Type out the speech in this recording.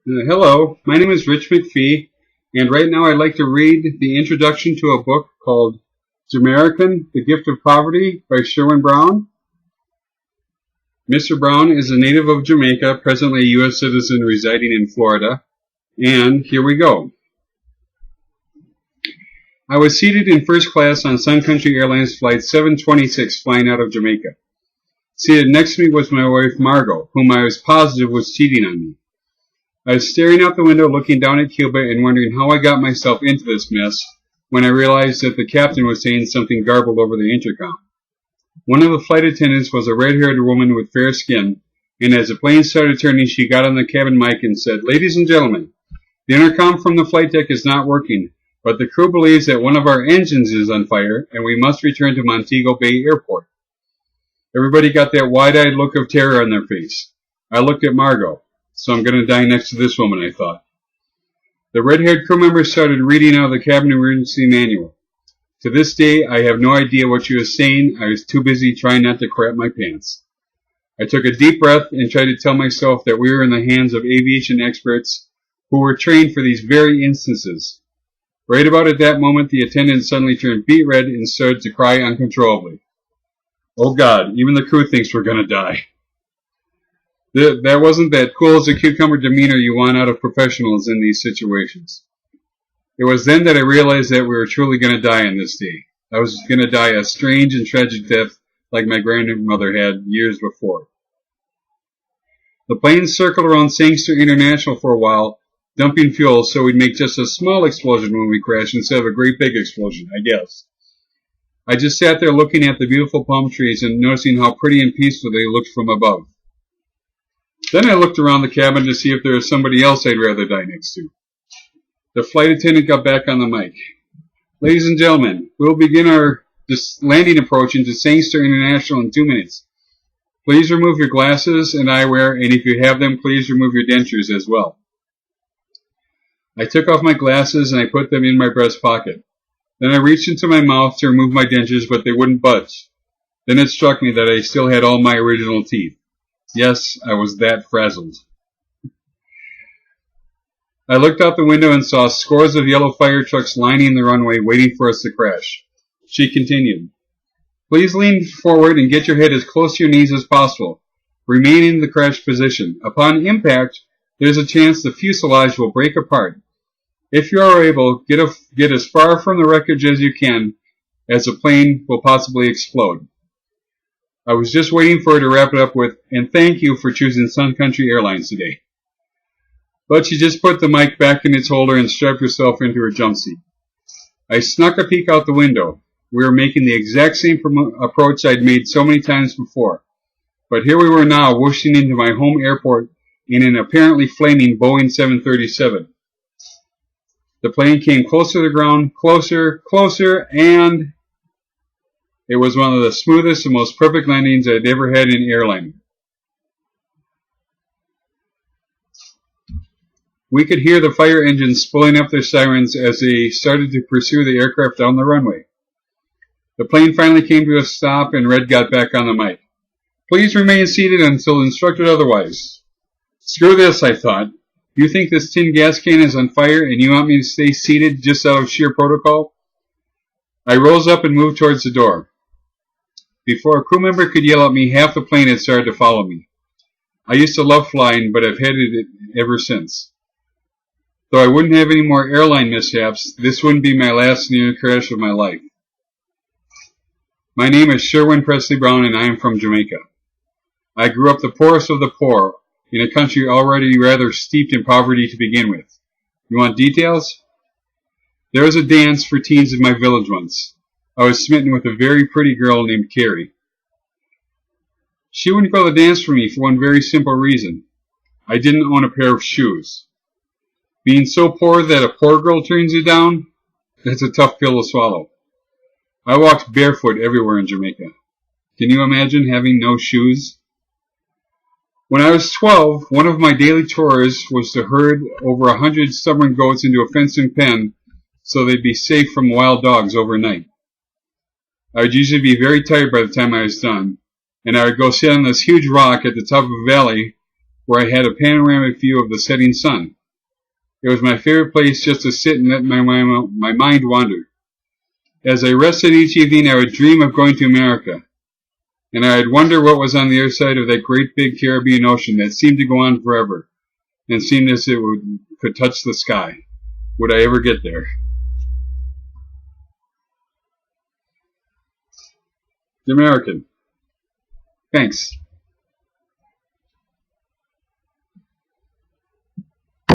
Hello, my name is Rich MacPhie, and right now I'd like to read the introduction to a book called Jamerican, The Gift of Poverty by Sherwin Brown. Mr. Brown is a native of Jamaica, presently a U.S. citizen residing in Florida, and here we go. I was seated in first class on Sun Country Airlines Flight 726 flying out of Jamaica. Seated next to me was my wife Margo, whom I was positive was cheating on me. I was staring out the window looking down at Cuba and wondering how I got myself into this mess when I realized that the captain was saying something garbled over the intercom. One of the flight attendants was a red-haired woman with fair skin, and as the plane started turning, she got on the cabin mic and said, "Ladies and gentlemen, the intercom from the flight deck is not working, but the crew believes that one of our engines is on fire and we must return to Montego Bay Airport." Everybody got that wide-eyed look of terror on their face. I looked at Margo. So I'm going to die next to this woman, I thought. The red-haired crew member started reading out of the cabin emergency manual. To this day, I have no idea what she was saying. I was too busy trying not to crap my pants. I took a deep breath and tried to tell myself that we were in the hands of aviation experts who were trained for these very instances. Right about at that moment, the attendant suddenly turned beet-red and started to cry uncontrollably. Oh God, even the crew thinks we're going to die. That wasn't that cool as a cucumber demeanor you want out of professionals in these situations. It was then that I realized that we were truly going to die on this day. I was going to die a strange and tragic death like my grandmother had years before. The plane circled around Sangster International for a while, dumping fuel so we'd make just a small explosion when we crashed instead of a great big explosion, I guess. I just sat there looking at the beautiful palm trees and noticing how pretty and peaceful they looked from above. Then I looked around the cabin to see if there was somebody else I'd rather die next to. The flight attendant got back on the mic. "Ladies and gentlemen, we'll begin our landing approach into Sangster International in 2 minutes. Please remove your glasses and eyewear, and if you have them, please remove your dentures as well." I took off my glasses and I put them in my breast pocket. Then I reached into my mouth to remove my dentures, but they wouldn't budge. Then it struck me that I still had all my original teeth. Yes, I was that frazzled. I looked out the window and saw scores of yellow fire trucks lining the runway waiting for us to crash. She continued, "Please lean forward and get your head as close to your knees as possible. Remain in the crash position. Upon impact, there's a chance the fuselage will break apart. If you are able, get as far from the wreckage as you can, as the plane will possibly explode." I was just waiting for her to wrap it up with, "And thank you for choosing Sun Country Airlines today." But she just put the mic back in its holder and strapped herself into her jumpsuit. I snuck a peek out the window. We were making the exact same approach I'd made so many times before. But here we were now, whooshing into my home airport in an apparently flaming Boeing 737. The plane came closer to the ground, closer, and it was one of the smoothest and most perfect landings I'd ever had in airline. We could hear the fire engines spooling up their sirens as they started to pursue the aircraft down the runway. The plane finally came to a stop and Red got back on the mic. "Please remain seated until instructed otherwise." Screw this, I thought. You think this tin gas can is on fire and you want me to stay seated just out of sheer protocol? I rose up and moved towards the door. Before a crew member could yell at me, half the plane had started to follow me. I used to love flying, but I've hated it ever since. Though I wouldn't have any more airline mishaps, this wouldn't be my last near crash of my life. My name is Sherwin Presley Brown, and I am from Jamaica. I grew up the poorest of the poor, in a country already rather steeped in poverty to begin with. You want details? There was a dance for teens in my village once. I was smitten with a very pretty girl named Carrie. She wouldn't go to the dance for me for one very simple reason. I didn't own a pair of shoes. Being so poor that a poor girl turns you down, that's a tough pill to swallow. I walked barefoot everywhere in Jamaica. Can you imagine having no shoes? When I was 12, one of my daily chores was to herd over 100 stubborn goats into a fenced-in pen so they'd be safe from wild dogs overnight. I would usually be very tired by the time I was done, and I would go sit on this huge rock at the top of a valley where I had a panoramic view of the setting sun. It was my favorite place just to sit and let my mind wander. As I rested each evening, I would dream of going to America, and I'd wonder what was on the other side of that great big Caribbean Ocean that seemed to go on forever, and seemed as if it could touch the sky. Would I ever get there? Jamerican. Thanks.